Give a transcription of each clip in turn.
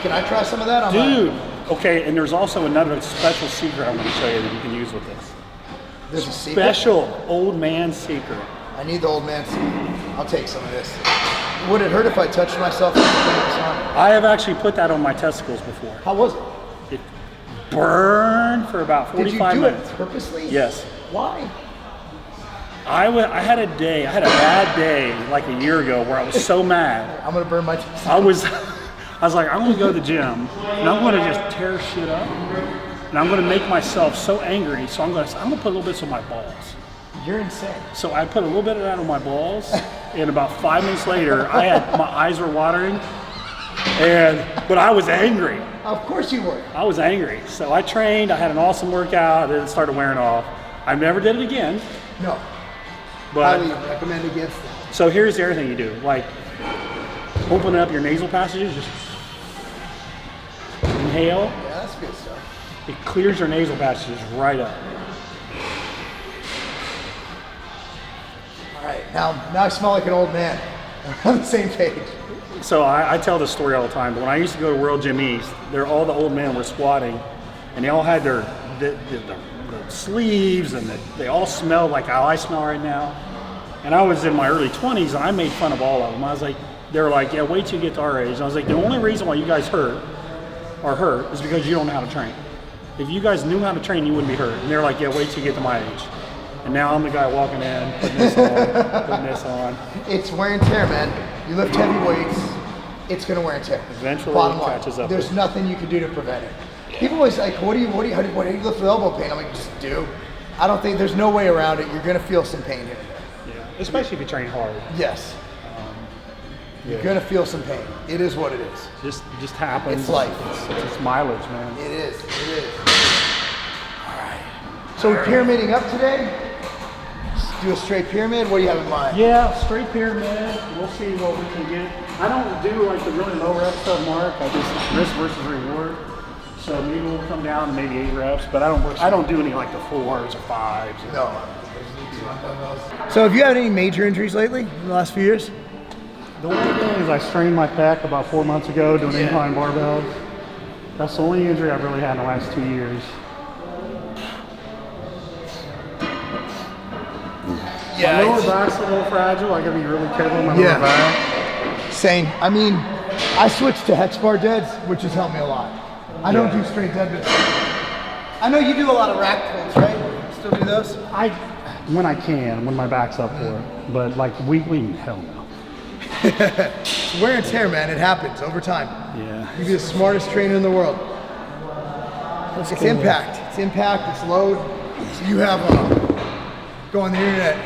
Can I try some of that? Dude. Okay, and there's also another special secret I'm going to show you that you can use with this. There's a secret? Special old man secret. I need the old man secret. I'll take some of this. Would it hurt if I touched myself? I have actually put that on my testicles before. How was it? It burned for about 45 minutes. Did you do it purposely? Yes. Why? I had a bad day like a year ago where I was so mad. I'm gonna burn my testicles. I was like, I'm gonna go to the gym and I'm gonna just tear shit up and I'm gonna make myself so angry. So I'm gonna put a little bit on my balls. You're insane. So I put a little bit of that on my balls, and about 5 minutes later, my eyes were watering, but I was angry. Of course you were. I was angry. So I trained. I had an awesome workout. Then it started wearing off. I never did it again. No. But highly recommend against that. So here's the other thing you do, like open up your nasal passages, just inhale. Yeah, that's good stuff. It clears your nasal passages right up. All right, now I smell like an old man. We're on the same page. So I tell this story all the time, but when I used to go to World Gym East, all the old men were squatting, and they all had the sleeves, and they all smelled like how I smell right now. And I was in my early 20s, and I made fun of all of them. I was like, they were like, yeah, wait till you get to our age. And I was like, the only reason why you guys are hurt is because you don't know how to train. If you guys knew how to train, you wouldn't be hurt. And they're like, yeah, wait till you get to my age. And now I'm the guy walking in, putting this on, putting this on. It's wear and tear, man. You lift heavy weights, it's gonna wear and tear. Eventually Bottom it line, catches up. there's nothing you can do to prevent it. People always like, what do you lift with elbow pain? I'm like, just do. I don't think, there's no way around it. You're gonna feel some pain here. Yeah, especially if you train hard. Yes. You're gonna feel some pain. It is what it is. Just happens. It's life. It's mileage, man. It is. All right. So we're pyramiding up today. Just do a straight pyramid. What do you have in mind? Yeah, straight pyramid. We'll see what we can get. I don't do like the really low rep stuff, Mark. I just risk versus reward. So maybe we'll come down to maybe 8 reps, but I don't do any like the 4s or 5s. No. So have you had any major injuries lately in the last few years? The only thing is I strained my pec about 4 months ago doing incline barbells. That's the only injury I've really had in the last 2 years. Yeah. My lower back's a little fragile. I gotta be really careful with my lower back. Same. I mean, I switched to hex bar deads, which has helped me a lot. I don't do straight deadlifts. I know you do a lot of rack pulls, right? Still do those? When I can, when my back's up for it. But like weekly, hell no. Wear and tear, man. It happens over time. Yeah. You'd be the smartest trainer in the world. It's impact. It's impact. It's load. So you have go on the internet.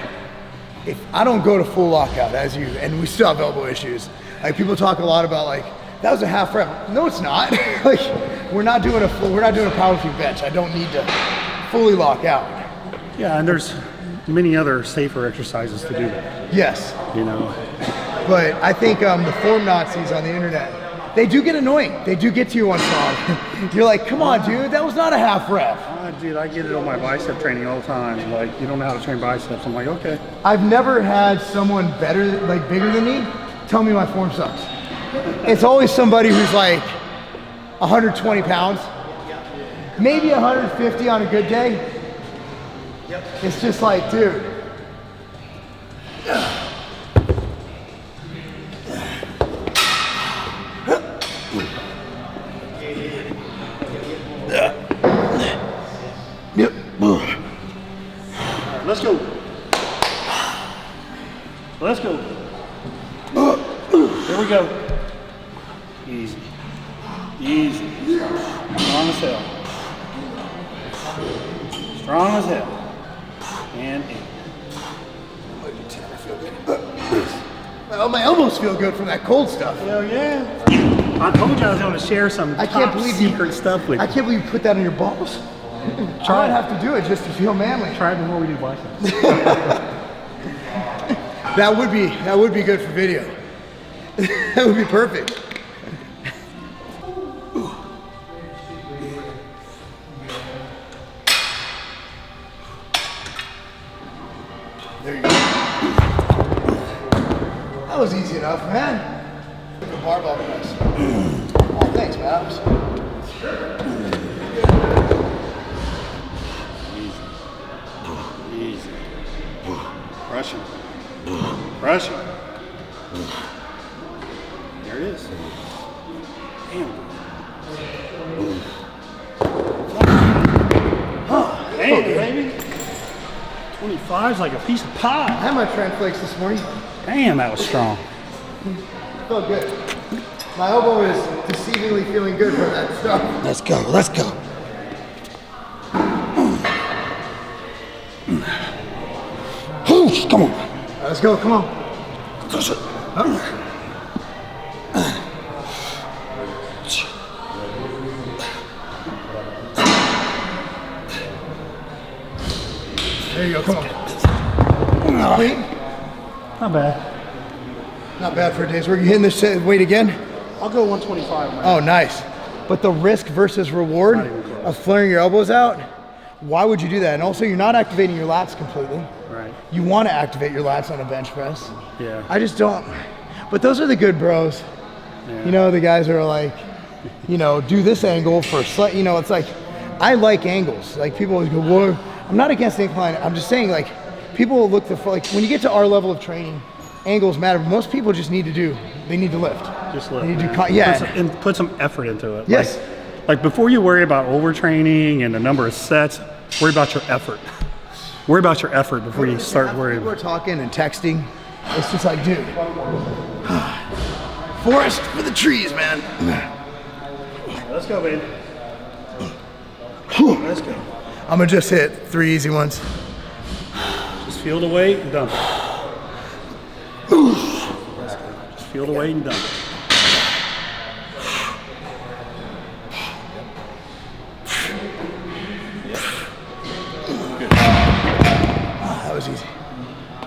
If I don't go to full lockout as you, and we still have elbow issues. Like people talk a lot about like that was a half rep. No, it's not. Like we're not doing a powerlifting bench. I don't need to fully lock out. Yeah, and there's many other safer exercises to do that. Yes. You know. But I think the form Nazis on the internet, they do get annoying. They do get to you once in a while. You're like, come on, dude, that was not a half rep. Dude, I get it on my bicep training all the time. Like, you don't know how to train biceps. I'm like, okay. I've never had someone better, like bigger than me, tell me my form sucks. It's always somebody who's like 120 pounds, maybe 150 on a good day. It's just like, dude. Let's go. Let's go. Here we go. Easy. Easy. Strong as hell. Strong as hell. And in. My elbows feel good from that cold stuff. Hell yeah. I told you I was going to share some secret stuff with you. I can't believe you put that on your balls. I might have to do it just to feel manly. Try it before we do biceps. That would be good for video. That would be perfect. There you go. That was easy enough, man. The barbell press. Oh, thanks, man. Damn, baby. 25's like a piece of pie. I had my Trent Flakes this morning. Damn, that was strong. Felt good. My elbow is deceivingly feeling good for that stuff. Let's go, let's go. Come on. Let's go, come on. There you go, come on. Clean? Not bad. Not bad for a day's work. You hitting this weight again? I'll go 125. Man. Oh, nice. But the risk versus reward of flaring your elbows out, why would you do that? And also, you're not activating your lats completely. Right. You want to activate your lats on a bench press. Yeah. I just don't. But those are the good bros. Yeah. You know, the guys that are like, you know, do this angle for, you know, it's like, I like angles. Like people always go, well, I'm not against incline. I'm just saying, like, people will look for, like, when you get to our level of training, angles matter. Most people just need to they need to lift. Just lift. They need to yeah. Put some effort into it. Yes. Like before you worry about overtraining and the number of sets, worry about your effort. Worry about your effort before you start worrying. People are talking and texting. It's just like, dude, forest for the trees, man. Let's go, baby. Let's go. I'm gonna just hit 3 easy ones. Just feel the weight and dump it. Just feel the weight and dump it. That was easy.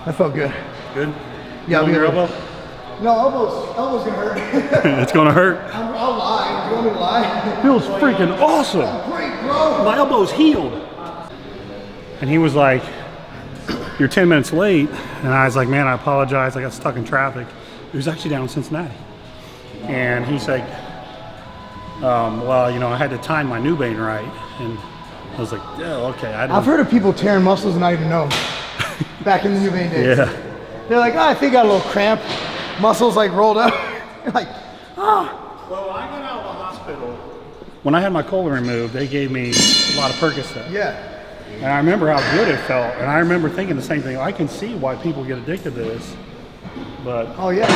That felt good. Good? Yeah, on your elbow? No, elbow's gonna hurt. It's gonna hurt. I'll lie. Do you want me to lie? Feels freaking awesome. Great, bro. My elbow's healed. And he was like, you're 10 minutes late. And I was like, man, I apologize. I got stuck in traffic. He was actually down in Cincinnati. And he's like, well, you know, I had to time my new vein right. And I was like, oh, okay. I've heard of people tearing muscles and not even know. Back in the New Vein days. Yeah. They're like, oh, I think I got a little cramp. Muscles like rolled up. You're like, oh. Well, when I got out of the hospital, when I had my colon removed, they gave me a lot of Percocet. Yeah. And I remember how good it felt. And I remember thinking the same thing. I can see why people get addicted to this. But Oh, yeah.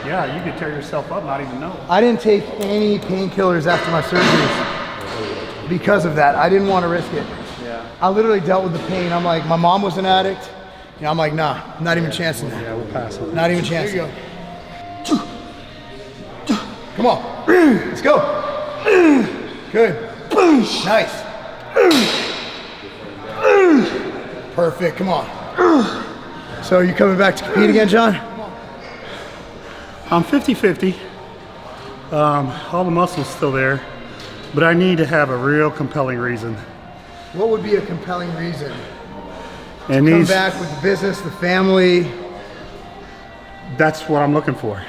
yeah, you could tear yourself up, not even know. I didn't take any painkillers after my surgeries because of that. I didn't want to risk it. Yeah. I literally dealt with the pain. I'm like, my mom was an addict. You know, I'm like, nah, not even chancing that. Yeah, we'll pass on. Not even chancing. There you go. Come on. Let's go. Good. Nice. Perfect. Come on. So you coming back to compete again, John? I'm 50-50. All the muscle's still there, but I need to have a real compelling reason. What would be a compelling reason? And Come back with the business, the family. That's what I'm looking for.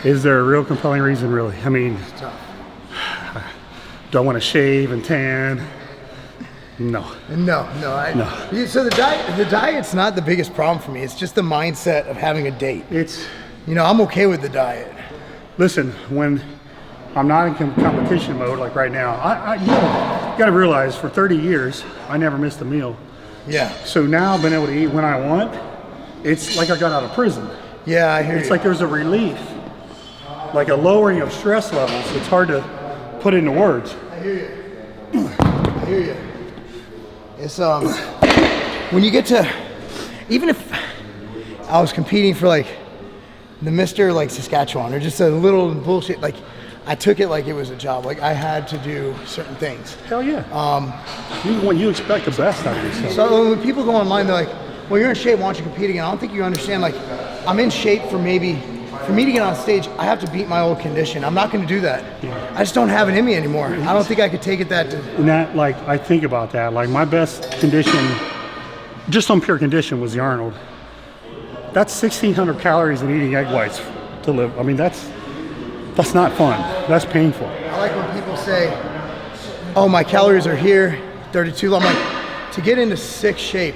Is there a real compelling reason, really? I mean, do I want to shave and tan? No. No. So the diet's not the biggest problem for me. It's just the mindset of having a date. It's, You know, I'm okay with the diet. listen, when I'm not in competition mode, like right now, you gotta realize for 30 years, I never missed a meal. Yeah. So now I've been able to eat when I want. It's like I got out of prison. Yeah, I hear It's you. like there's a relief, like a lowering of stress levels. It's hard to put into words. I hear you. I hear you. It's when you get to, even if I was competing for like the Mr. like Saskatchewan or just a little bullshit, like I took it like it was a job. Like I had to do certain things. Hell yeah. You expect the best out of yourself. So when people go online, they're like, well, you're in shape, why don't you compete again? I don't think you understand, like, I'm in shape for me to get on stage, I have to beat my old condition. I'm not gonna do that. I just don't have it in me anymore. I don't think I could take it that to. And that, like, I think about that. Like, my best condition, just on pure condition, was the Arnold. That's 1,600 calories in eating egg whites to live. I mean, that's not fun. That's painful. I like when people say, oh, my calories are here, 32. I'm like, to get into sick shape,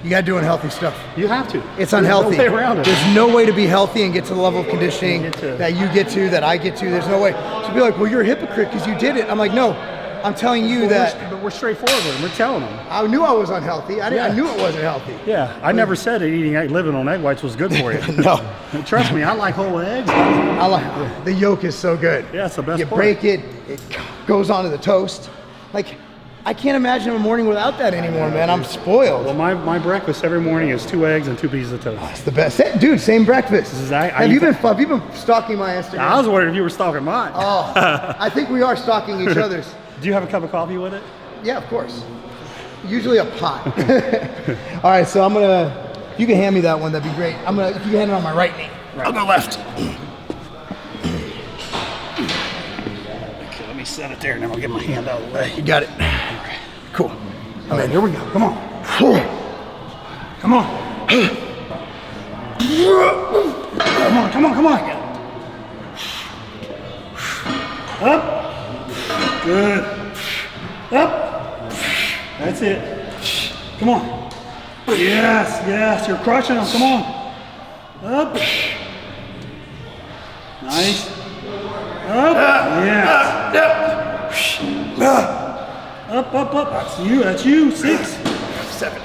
You got to do unhealthy stuff. You have to. It's unhealthy. There's no way around it. There's no way to be healthy and get to the level of conditioning that you get to, that I get to. There's no way. So be like, well, you're a hypocrite because you did it. I'm like, no, I'm telling you But we're straightforward with them. We're telling them. I knew I was unhealthy. I knew it wasn't healthy. Yeah, I never said that living on egg whites was good for you. No. Trust me, I like whole eggs. I like the yolk is so good. Yeah, it's the best You part. break it, it goes onto the toast. Like, I can't imagine a morning without that anymore, man. I'm spoiled. Well, my breakfast every morning is 2 eggs and 2 pieces of toast. It's the best. Dude, same breakfast. Have you been stalking my Instagram? I was wondering if you were stalking mine. Oh, I think we are stalking each other's. Do you have a cup of coffee with it? Yeah, of course. Usually a pot. All right, so if you can hand me that one, that'd be great. If you can hand it on my right knee. Right. I'll go left. Okay, let me set it there and then I'll get my hand out of the way. You got it. Cool. All right, here we go. Come on. Come on. Come on. Up. Good. Up. That's it. Come on. Yes. You're crushing them. Come on. Up. Nice. Up. Yes. Up. That's you. 6. 7.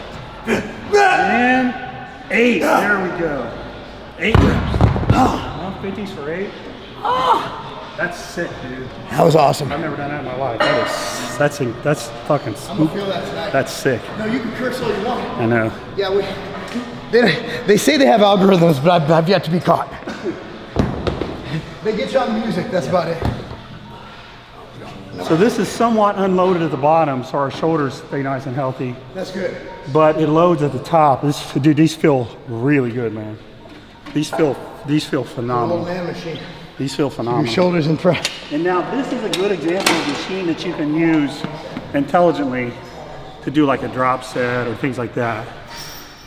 And 8. There we go. 8 reps. 150s for 8. That's sick, dude. That was awesome. I've never done that in my life. That's fucking. I'm gonna feel that tonight. That's sick. No, you can curse all you want. I know. Yeah, they say they have algorithms, but I've yet to be caught. They get you on music. That's about it. So this is somewhat unloaded at the bottom, so our shoulders stay nice and healthy. That's good. But it loads at the top. Dude, these feel really good, man. These feel phenomenal. Old man machine. These feel phenomenal. Your shoulders in front. And now this is a good example of a machine that you can use intelligently to do like a drop set or things like that.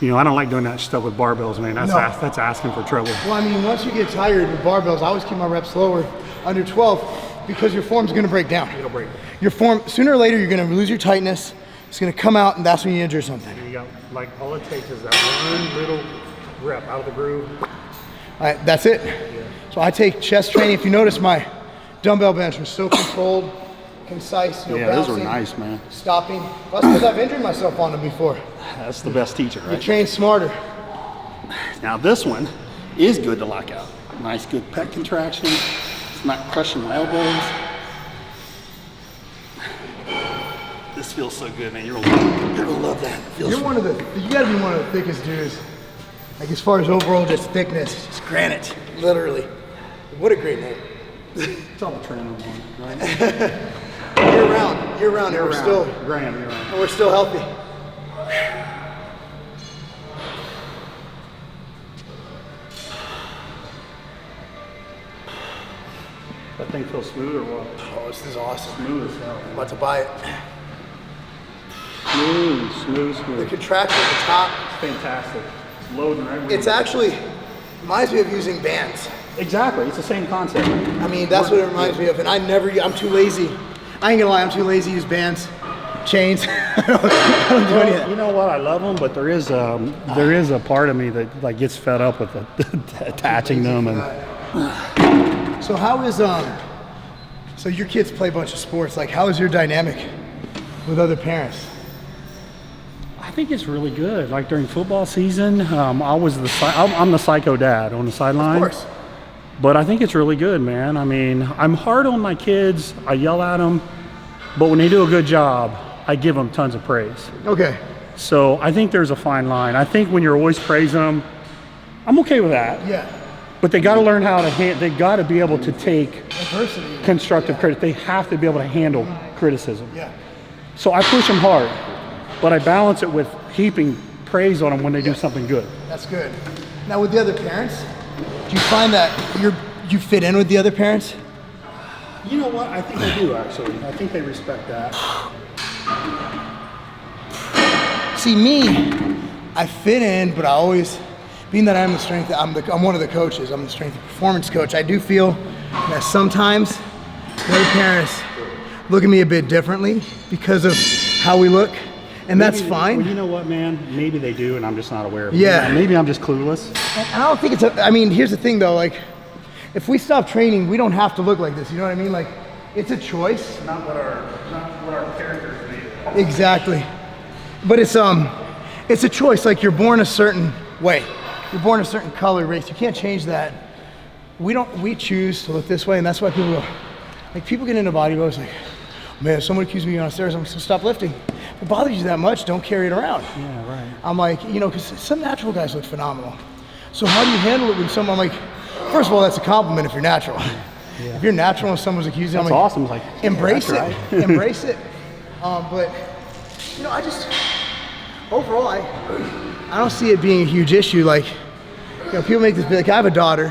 You know, I don't like doing that stuff with barbells, man. That's asking for trouble. Well, I mean, once you get tired with barbells, I always keep my reps lower, under 12, because your form's going to break down. It'll break. Your form, sooner or later, you're going to lose your tightness. It's going to come out, and that's when you injure something. You got, like, all it takes is that one little rep out of the groove. All right, that's it. Yeah. So I take chest training. If you notice, my dumbbell bench was so controlled, concise. No those bouncing, are nice, man. Stopping. That's because I've injured myself on them before. That's the best teacher, right? You train smarter. Now this one is good to lock out. Nice, good pec contraction. It's not crushing my elbows. This feels so good, man. You're gonna love that. You gotta be one of the thickest dudes. Like as far as overall just thickness, it's Granite, literally. What a great name. It's all the training one, right? Year round, and we're still Granite, we're still healthy. That thing feels smooth or what? Oh, this is awesome. Smooth as hell. I'm about to buy it. Smooth. The contraction at the top. It's fantastic. It's loading right where It's actually reminds me of using bands. Exactly. It's the same concept. I mean, that's what it reminds me of. And I'm too lazy. I ain't gonna lie, I'm too lazy to use bands, chains. I don't do any of that. You know what? I love them, but there is a part of me that like gets fed up with attaching them and. So how is so your kids play a bunch of sports. Like, how is your dynamic with other parents? I think it's really good. Like during football season, I'm the psycho dad on the sideline. Of course. But I think it's really good, man. I mean, I'm hard on my kids. I yell at them, but when they do a good job, I give them tons of praise. Okay. So I think there's a fine line. I think when you're always praising them, I'm okay with that. Yeah. But they got to learn how to they got to be able to take Adversity. constructive criticism. They have to be able to handle criticism. Yeah. So I push them hard, but I balance it with heaping praise on them when they do something good. That's good. Now with the other parents, do you find that you fit in with the other parents? You know what? I think they do, actually. I think they respect that. See, me, I fit in, but I always, being that I'm I'm one of the coaches, I'm the strength and performance coach, I do feel that sometimes the other parents look at me a bit differently because of how we look. And that's fine. Well, you know what, man? Maybe they do, and I'm just not aware of it. Yeah. Maybe I'm just clueless. And I don't think it's I mean, here's the thing though, like, if we stop training, we don't have to look like this, you know what I mean? Like, it's a choice. Not what our characters made. Exactly. But it's a choice, like you're born a certain way. You're born a certain color, race. You can't change that. We choose to look this way, and that's why people go, like, people get into bodybuilders like, man, if someone accuses me on stairs, I'm gonna stop lifting. If it bothers you that much, don't carry it around. Yeah, right. I'm like, you know, because some natural guys look phenomenal. So how do you handle it when someone, like, first of all, that's a compliment if you're natural. Yeah. If you're natural and someone's accusing you, That's I'm like, awesome. It's like, embrace it, right. embrace it. But, you know, overall, I don't see it being a huge issue. Like, you know, people make this, like, I have a daughter.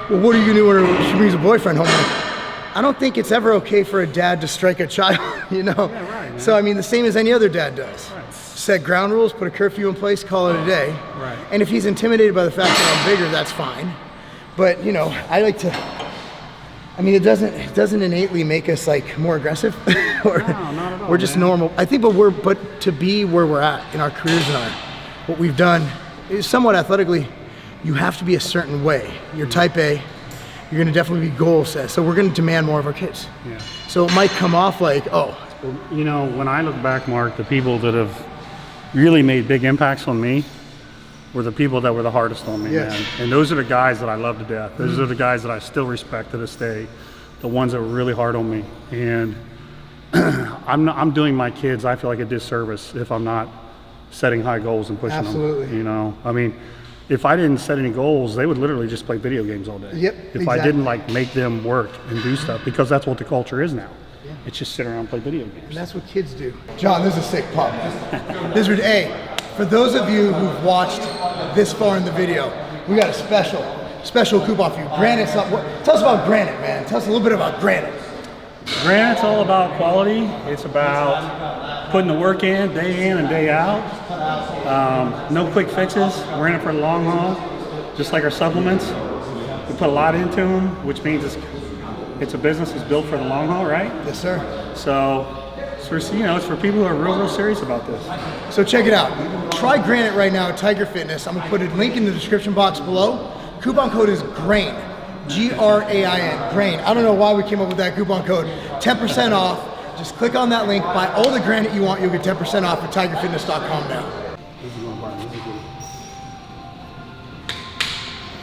Well, what are you gonna do when she brings a boyfriend home? Like, I don't think it's ever okay for a dad to strike a child, you know? Yeah, right, man. So, I mean, the same as any other dad does. Right. Set ground rules, put a curfew in place, call it a day. Right. And if he's intimidated by the fact that I'm bigger, that's fine. But, you know, I like to, I mean, it doesn't innately make us like more aggressive. Or, No, not at all, we're just man. normal. I think, but to be where we're at in our careers and what we've done is somewhat athletically, you have to be a certain way. You're type A, you're gonna definitely be goal set. So we're gonna demand more of our kids. Yeah. So it might come off like, oh, Well, you know, when I look back, Mark, the people that have really made big impacts on me were the people that were the hardest on me, Yes. man. And those are the guys that I love to death. Those are the guys that I still respect to this day, the ones that were really hard on me. And I'm doing my kids, I feel like, a disservice if I'm not setting high goals and pushing Absolutely. them. You know, I mean, if I didn't set any goals, they would literally just play video games all day. Yep, If exactly. I didn't like make them work and do stuff, because that's what the culture is now. It's just sit around and play video games. and that's what kids do. John, this is a sick pump. This is, hey, for those of you who've watched this far in the video, we got a special coupon for you. Granite's up. Tell us about Granite, man. Tell us a little bit about Granite. Granite's all about quality. It's about putting the work in and day out. No quick fixes. We're in it for the long haul, just like our supplements. We put a lot into them, which means it's a business that's built for the long haul, right? Yes, sir. So it's for people who are real serious about this. So check it out. Try Granite right now at Tiger Fitness. I'm gonna put a link in the description box below. Coupon code is GRAIN. GRAIN, GRAIN. I don't know why we came up with that coupon code. 10% off. Just click on that link, buy all the Granite you want, you'll get 10% off at tigerfitness.com now.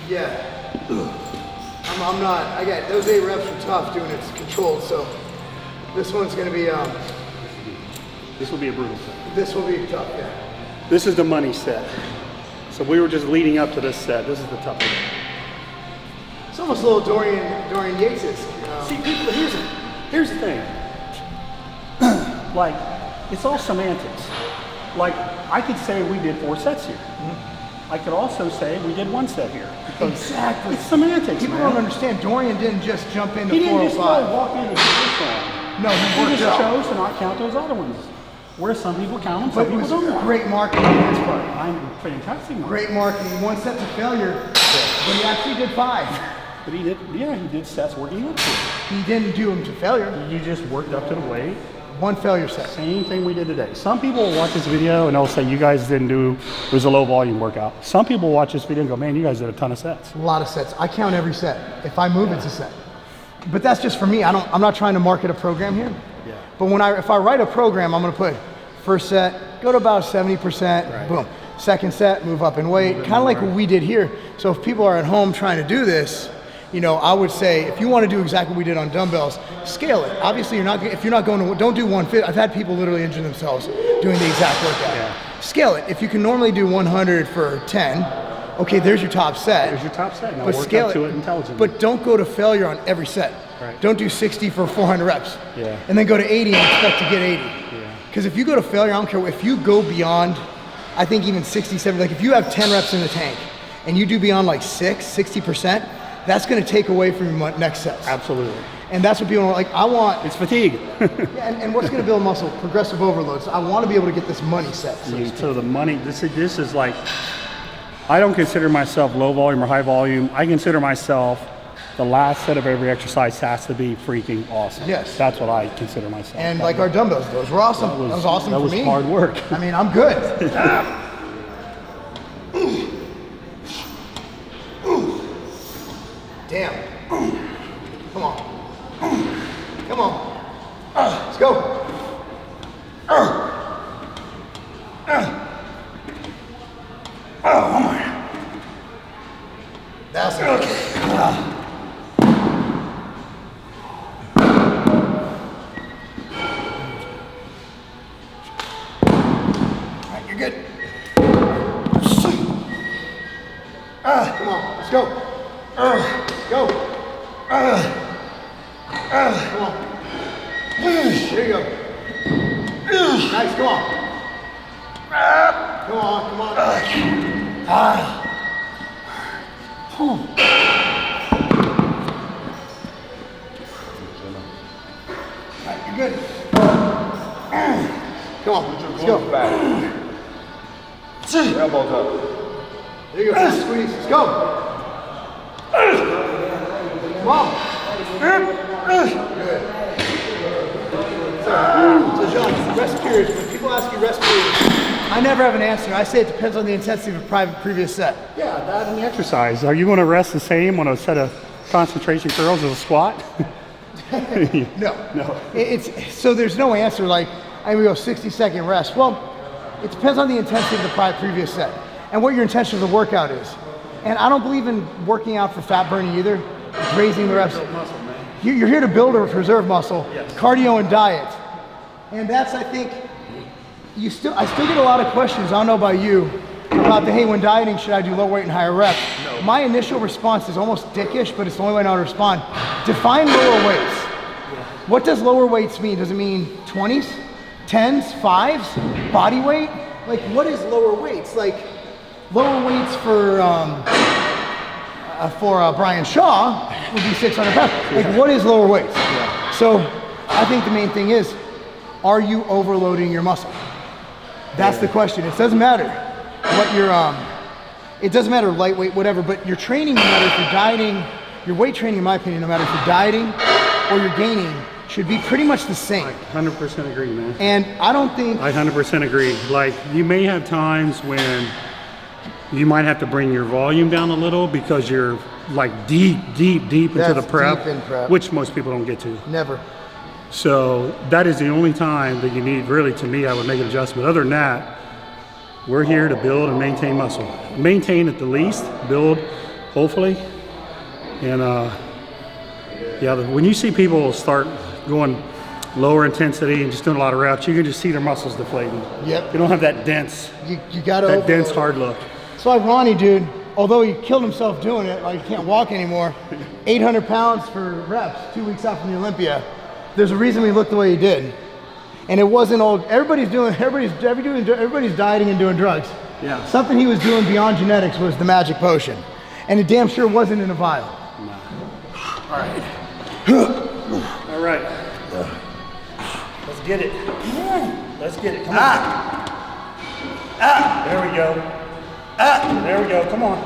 Yeah. I'm not, those 8 reps are tough doing it controlled, so this one's gonna be, This will be a brutal set. this will be tough, yeah. This is the money set. So we were just leading up to this set. This is the tough one. It's almost a little Dorian Yates-ish. See, people, here's the thing. Like, it's all semantics. Like, I could say we did 4 sets here. I could also say we did 1 set here. Because Exactly. it's semantics, People man. don't understand. Dorian didn't just jump into He didn't just 405. walk in and do this one. No, he He worked just out. chose to not count those other ones. Where some people count them, But some it people was don't. great marketing on his part. I'm fantastic. Mark. Great marketing. 1 set to failure, but he actually did 5. But he did sets working up to it. He didn't do them to failure. You just worked up to the weight. 1 failure set. Same thing we did today. Some people will watch this video and they'll say, you guys didn't do, it was a low volume workout. Some people watch this video and go, man, you guys did a ton of sets. A lot of sets. I count every set. If I move, it's a set. But that's just for me. I'm not trying to market a program here. Yeah. But if I write a program, I'm gonna put first set, go to about 70%, Right. boom. Second set, move up in weight, kind of like what we did here. So if people are at home trying to do this, you know, I would say if you want to do exactly what we did on dumbbells, scale it. Obviously, if you're not going to, don't do 150. I've had people literally injure themselves doing the exact workout. Yeah. Scale it. If you can normally do 100 for 10, okay, there's your top set. There's your top set. Now But work scale up to it intelligently. But don't go to failure on every set. Right. Don't do 60 for 400 reps. Yeah. And then go to 80 and expect to get 80. Yeah. Because if you go to failure, I don't care. If you go beyond, I think even 60, 70, like if you have 10 reps in the tank and you do beyond like 60%, that's going to take away from your next sets. Absolutely. And that's what people are like. I want, It's fatigue. yeah, and what's going to build muscle? Progressive overload. So I want to be able to get this money set. So the money, this is like, I don't consider myself low volume or high volume. I consider myself the last set of every exercise has to be freaking awesome. Yes. That's what I consider myself. And like our dumbbells, those were awesome. That was awesome for me. That was hard work. I mean, I'm good. Damn. Come on. Come on. Let's go. Oh my. That's okay. Alright, you're good. Come on, let's go. Go. Come on. There you go. Nice, come on. Come on, come on. Alright, you're good. Come on, let's go. Elbows up. There you go, squeeze, let's go. Come on. Good. So John, rest periods, when people ask you rest periods, I never have an answer. I say it depends on the intensity of a previous set. Yeah, that and the exercise. Are you going to rest the same on a set of concentration curls as a squat? No. No. So there's no answer like, I'm going to go 60-second rest. Well, it depends on the intensity of the previous set and what your intention of the workout is. And I don't believe in working out for fat burning either, raising the reps. You're here to build or preserve muscle, yes. Cardio and diet. And that's, I think, I still get a lot of questions, I don't know about you, about hey, when dieting, should I do low weight and higher reps? No. My initial response is almost dickish, but it's the only way I know how to respond. Define lower weights. Yeah. What does lower weights mean? Does it mean 20s, 10s, 5s, body weight? Like, what is lower weights? Like, lower weights for Brian Shaw would be 600 pounds. Like, what is lower weights? Yeah. So, I think the main thing is, are you overloading your muscle? That's the question. It doesn't matter what your, it doesn't matter lightweight, whatever, but your training, no matter if you're dieting, your weight training, in my opinion, no matter if you're dieting or you're gaining, should be pretty much the same. I 100% agree, man. And I don't think... I 100% agree. Like, you may have times when you might have to bring your volume down a little because you're like deep into the prep, which most people don't get to. Never. So that is the only time that you need, really, to me, I would make an adjustment. Other than that, we're here to build and maintain muscle. Maintain at the least, build, hopefully. And yeah, when you see people start going lower intensity and just doing a lot of reps, you can just see their muscles deflating. Yep. They don't have that dense, you gotta that dense hard look. So like Ronnie, dude, although he killed himself doing it, like he can't walk anymore, 800 pounds for reps, 2 weeks out from the Olympia. There's a reason we looked the way he did. And it wasn't all, everybody's dieting and doing drugs. Yeah. Something he was doing beyond genetics was the magic potion. And it damn sure wasn't in a vial. No. All right. All right. Let's get it. Let's get it. Come on. There we go. There we go. Come on.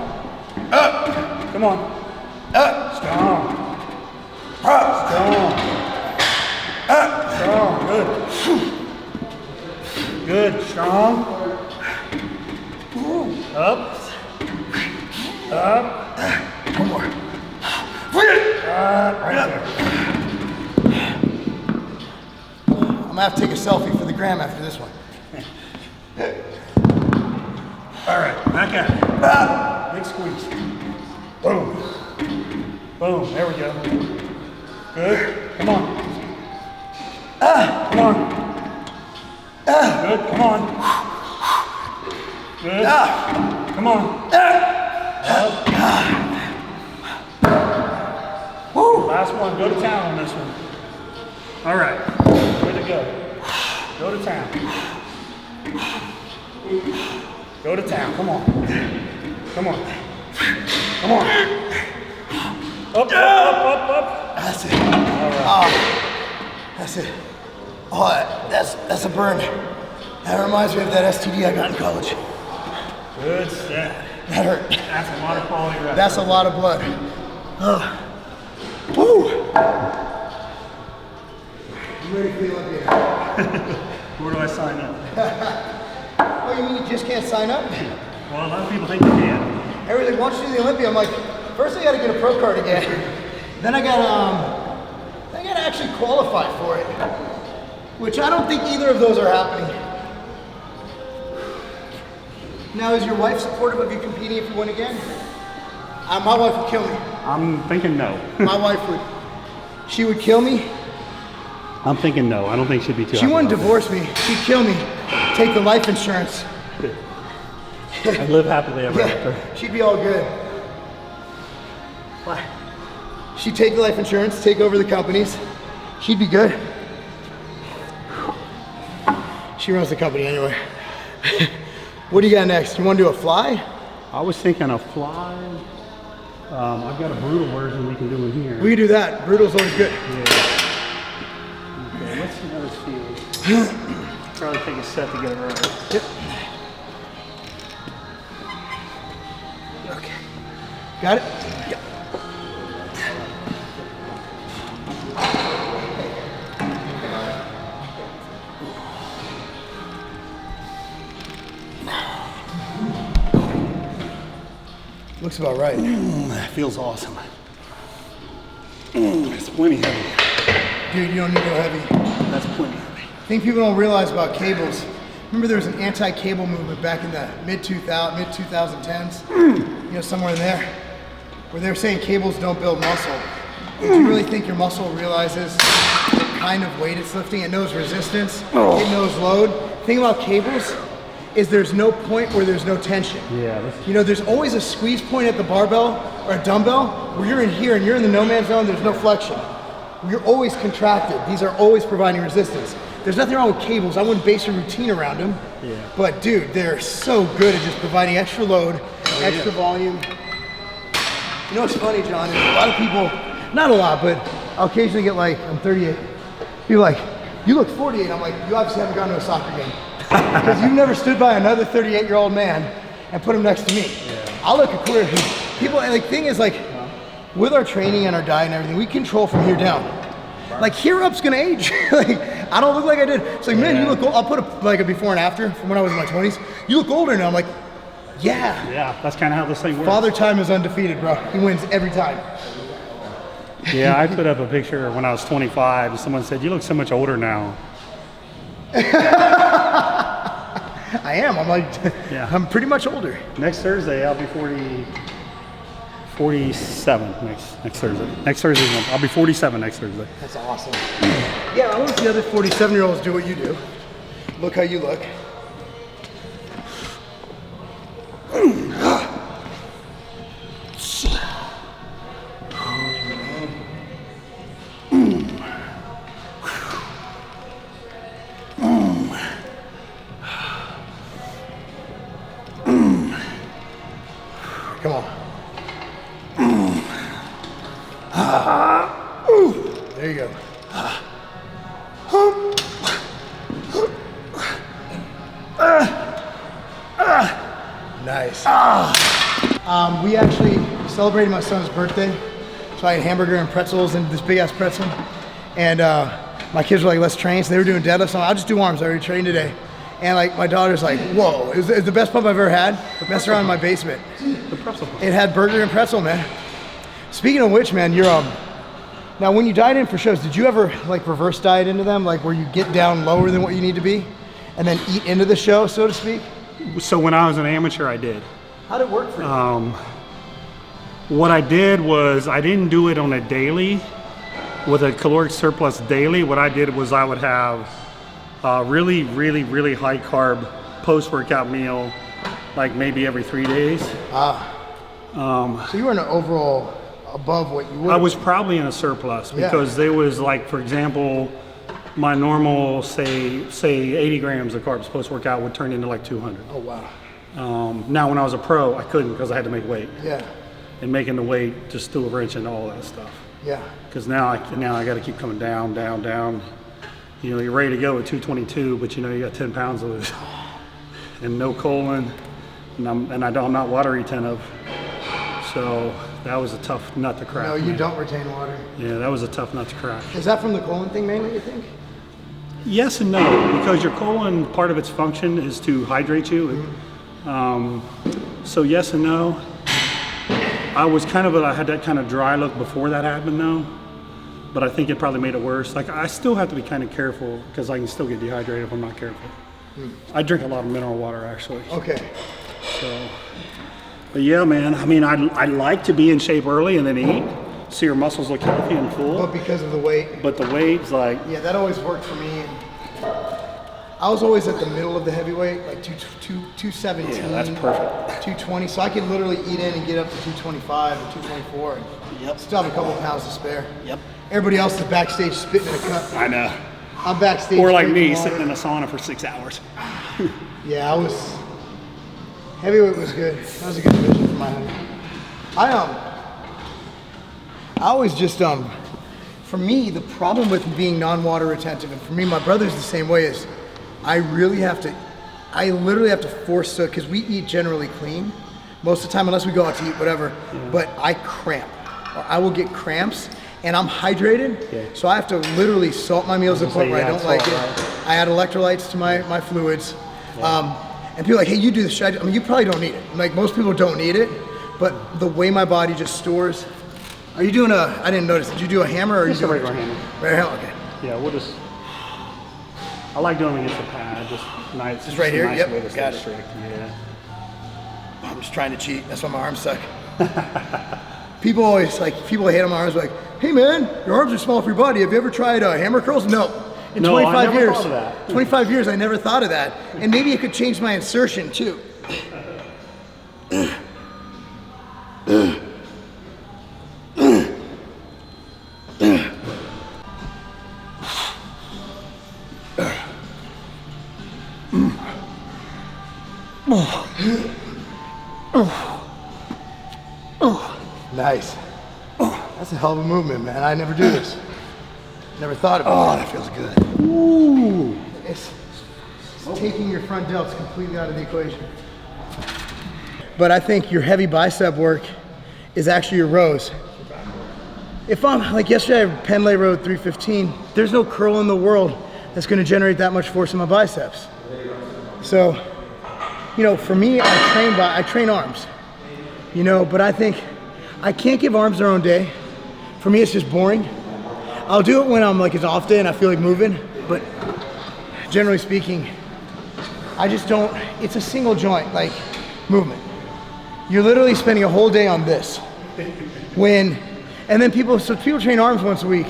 Come on. Strong. Strong. Strong. Good. Good. Strong. Up. Up. One more. Right there. I'm gonna have to take a selfie for the gram after this one. All right, back at it. Big squeeze. Boom. Boom, there we go. Good, come on. Come on. Good, come on. Good, come on. Last one, go to town on this one. All right, good to go. Go to town. Go to town, come on. Come on. Come on. Up, up. That's it. All right. That's it. Oh, that's a burn. That reminds me of that STD I got in college. Good set. That hurt. That's a lot of quality reps. That's a lot of blood. Oh. Woo! I'm ready for the Olympia. Where do I sign up? Oh, you mean you just can't sign up? Well, a lot of people think you can. Everyone's like, once you do the Olympia, I'm like, first I gotta get a pro card again. Then I gotta actually qualify for it. Which I don't think either of those are happening. Now, is your wife supportive of you competing if you win again? My wife would kill me. I'm thinking no. My wife would. She would kill me. I'm thinking no. I don't think she'd be too She wouldn't divorce me. She'd kill me. Take the life insurance. I live happily ever after. Yeah, she'd be all good. Why? She'd take the life insurance, take over the companies. She'd be good. She runs the company anyway. What do you got next? You want to do a fly? I was thinking a fly. I've got a brutal version we can do in here. We can do that. Brutal's always good. Yeah. Okay, let's see how this feels. Probably take a set to get it right. Yep. Okay. Got it? Yep. Looks about right. That feels awesome. It's plenty heavy. Dude, you don't need to go heavy. That's plenty heavy. I think people don't realize about cables. Remember there was an anti-cable movement back in the mid-2010s? You know, somewhere in there, where they were saying cables don't build muscle. Do you really think your muscle realizes the kind of weight it's lifting? It knows resistance, it knows load. The thing about cables is there's no point where there's no tension. Yeah. You know, there's always a squeeze point at the barbell or a dumbbell where you're in here and you're in the no man's zone, there's no flexion. You're always contracted. These are always providing resistance. There's nothing wrong with cables. I wouldn't base your routine around them. Yeah. But dude, they're so good at just providing extra load, extra volume. You know what's funny, John, is a lot of people, not a lot, but I'll occasionally get like, I'm 38. People like, you look 48. I'm like, you obviously haven't gone to a soccer game. Because you've never stood by another 38-year-old man and put him next to me. Yeah. I'll look at career. People, and the thing is like, with our training and our diet and everything, we control from here down. Like here up's gonna age. Like I don't look like I did. It's like, man, you look old. I'll put like a before and after from when I was in my 20s. You look older now. I'm like, yeah. Yeah, that's kind of how this thing works. Father time is undefeated, bro. He wins every time. Yeah, I put up a picture when I was 25 and someone said, you look so much older now. I am. I'm like, yeah. I'm pretty much older. Next Thursday, I'll be 47 next Thursday. Next Thursday, I'll be 47 next Thursday. That's awesome. Yeah, I want to see other 47-year-olds do what you do. Look how you look. Come on. There you go. Nice. We actually celebrated my son's birthday. So I had hamburger and pretzels and this big ass pretzel. And my kids were like, let's train. So they were doing deadlifts. So I'll just do arms. I already trained today. And like my daughter's like, whoa, it was the best pump I've ever had. Messed around in my basement. The pretzel pump. It had burger and pretzel, man. Speaking of which, man, you're now when you diet in for shows, did you ever like reverse diet into them? Like where you get down lower than what you need to be and then eat into the show, so to speak? So when I was an amateur, I did. How'd it work for you? What I did was I didn't do it on a daily with a caloric surplus daily. What I did was I would have a really high carb post-workout meal, like maybe every 3 days. So you were in an overall above what you would. I was probably in a surplus because there was like, for example, my normal, say 80 grams of carbs post-workout would turn into like 200. Oh, wow. Now when I was a pro, I couldn't because I had to make weight. Yeah. And making the weight just threw a wrench into all that stuff. Yeah. Because now I got to keep coming down. You know, you're ready to go at 222, but you know you got 10 pounds to lose, and no colon, and I'm not water retentive. So That was a tough nut to crack. No, you man. don't retain water. Yeah, that was a tough nut to crack. Is that from the colon thing mainly, you think? Yes and no, because your colon, part of its function is to hydrate you. So yes and no. I had that kind of dry look before that happened though, but I think it probably made it worse. Like I still have to be kind of careful because I can still get dehydrated if I'm not careful. I drink a lot of mineral water actually. Okay. So, but yeah, man, I mean, I like to be in shape early and then eat, so your muscles look healthy and full. But because of the weight. But the weight's like. Yeah, that always worked for me. I was always at the middle of the heavyweight, like 217. Yeah, that's perfect. 220, so I could literally eat in and get up to 225 or 224 and Yep. still have a couple pounds to spare. Yep. Everybody else is backstage spitting in a cup. I know. I'm backstage. Or like drinking me, water. sitting in a sauna for 6 hours. Yeah, heavyweight was good. That was a good division for my height. I always just, for me, the problem with being non-water retentive, and for me, my brother's the same way, is I literally have to force it, because we eat generally clean most of the time, unless we go out to eat, whatever, but I cramp, or I will get cramps, and I'm hydrated, so I have to literally salt my meals to the point where I don't like it. Right. I add electrolytes to my fluids, and people are like, hey, you do this, I mean, you probably don't need it. Like, most people don't need it, but the way my body just stores. Are you doing I didn't notice, did you do a hammer or are you doing a regular hammer? Regular hammer, okay. Yeah, we'll just, I like doing it against the pad, just nice. Just right here? Nice Yep, way to stay got it. strict, yeah. I'm just trying to cheat, that's why my arms suck. People hate on my arms, like, hey man, your arms are small for your body. Have you ever tried hammer curls? No. In No, 25 I never years, thought of that. 25 years, I never thought of that. And maybe it could change my insertion too. Nice. That's a hell of a movement, man. I never do this. Never thought about it. Oh, that feels good. Ooh. It's taking your front delts completely out of the equation. But I think your heavy bicep work is actually your rows. If I'm, like yesterday, I pen lay rowed 315, there's no curl in the world that's gonna generate that much force in my biceps. So, for me, I train arms, but I think I can't give arms their own day. For me, it's just boring. I'll do it when I'm like it's off day and I feel like moving, but generally speaking, I just don't, it's a single joint, like movement. You're literally spending a whole day on this. And then people train arms once a week,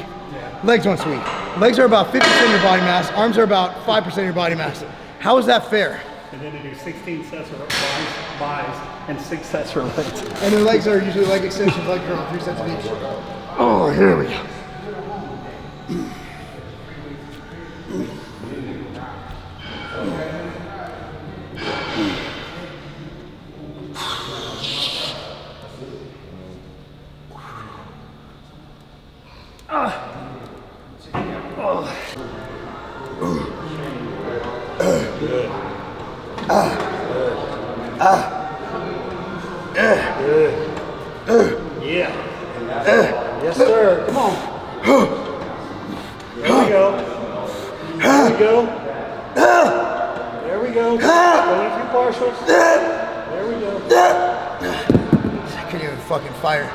legs once a week. Legs are about 50% of your body mass, arms are about 5% of your body mass. How is that fair? And then they do 16 sets of buys and 6 sets for legs. And their legs are usually leg extensions, leg curl, 3 sets of each. Oh, here we go. Yeah. Yes, sir. Come on. There we go. There we go. There we go. Going through partials. There we go. I couldn't even fucking fire.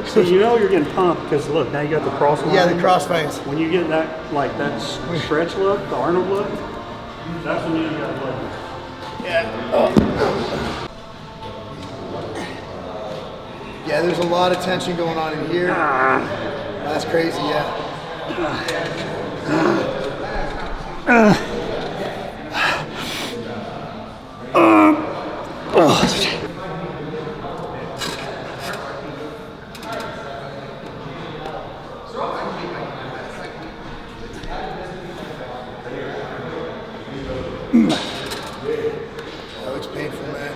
So you're getting pumped because look, now you got the cross line. Yeah, the cross lines. When you get that stretch look, the Arnold look, that's when you got to look. Yeah. Yeah, there's a lot of tension going on in here. That's crazy, yeah. That looks painful, man.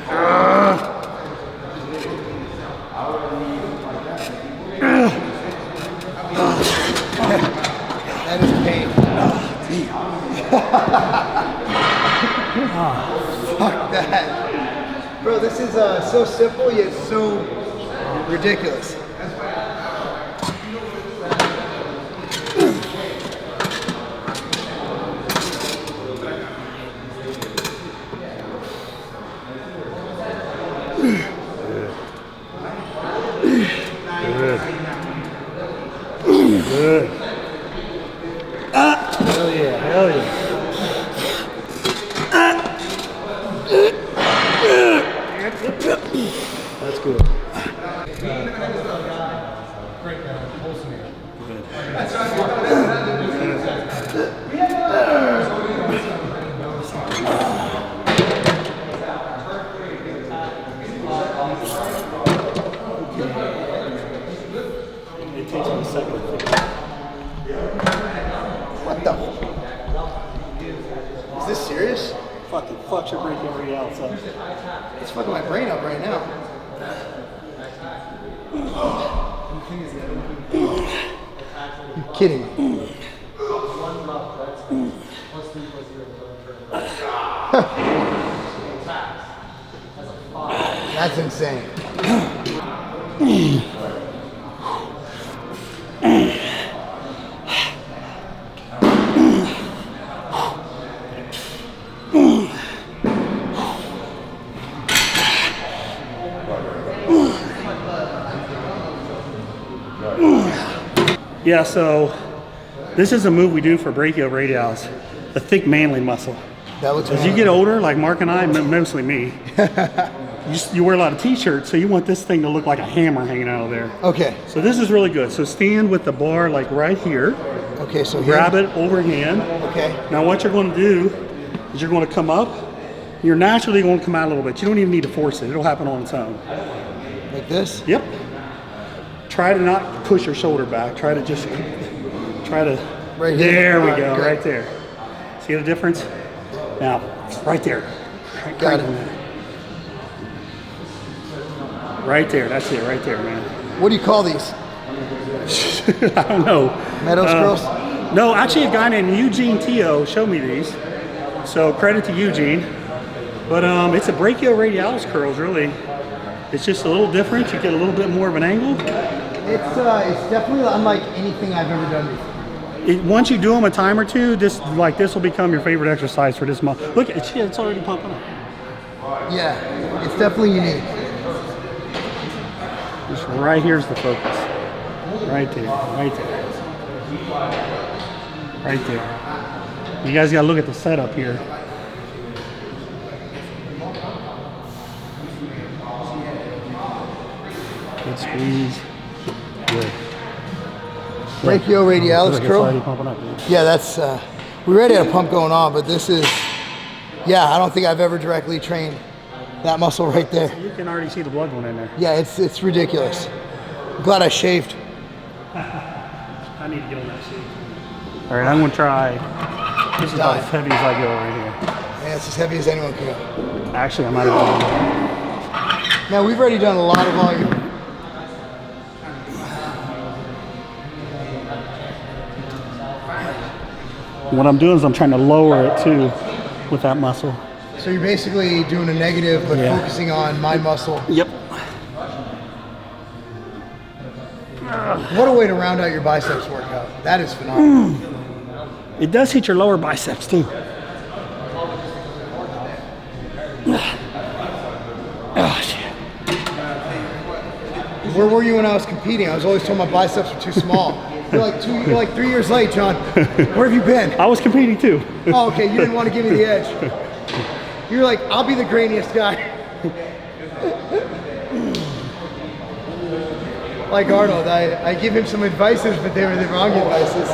That is pain. Fuck that. Bro, this is so simple yet so Ridiculous. Good. Hell yeah, hell yeah. That's good. It takes me a second. What the? Is this serious? Fucking fucks your brain every else up. It's fucking my brain up right now. You're kidding me. That's insane. Yeah, so this is a move we do for brachioradialis, the thick manly muscle. That looks As you get older, like Mark and I, mostly me, you wear a lot of t-shirts, so you want this thing to look like a hammer hanging out of there. Okay. So this is really good. So stand with the bar like right here. Okay, so grab it overhand. Okay. Now what you're going to do is you're going to come up. You're naturally going to come out a little bit. You don't even need to force it. It'll happen on its own. Like this? Yep. Try to not push your shoulder back. Try to just, Right here? There we All right, go, good. right there. See the difference? Now, right there. Got it. Right there, that's it, right there, man. What do you call these? I don't know. Meadows curls? No, actually a guy named Eugene Teo showed me these. So credit to Eugene. But it's a brachioradialis curls, really. It's just a little different. You get a little bit more of an angle. It's definitely unlike anything I've ever done before. Once you do them a time or two, this will become your favorite exercise for this month. Look, it's already pumping up. Yeah, it's definitely unique. Just right here's the focus. Right there, right there. Right there. You guys gotta look at the setup here. Good squeeze. Good. Brachioradialis Look, it's curl. already pumping up, dude. Yeah, that's, we already had a pump going on, but this is, yeah, I don't think I've ever directly trained that muscle right there. You can already see the blood going in there. Yeah, it's ridiculous. I'm glad I shaved. I need to get on that sheet. All right, I'm gonna try. This is about as heavy as I go right here. Yeah, it's as heavy as anyone can go. Actually, I might have done. Now, we've already done a lot of volume. What I'm doing is I'm trying to lower it too with that muscle. So you're basically doing a negative, but Yeah. focusing on my muscle. Yep. What a way to round out your biceps workout. That is phenomenal. It does hit your lower biceps too. Oh shit. Where were you when I was competing? I was always told my biceps were too small. You're like 3 years late, John. Where have you been? I was competing too. Oh, okay, you didn't want to give me the edge. You're like, I'll be the grainiest guy. Like Arnold, I give him some advices, but they were the wrong advices.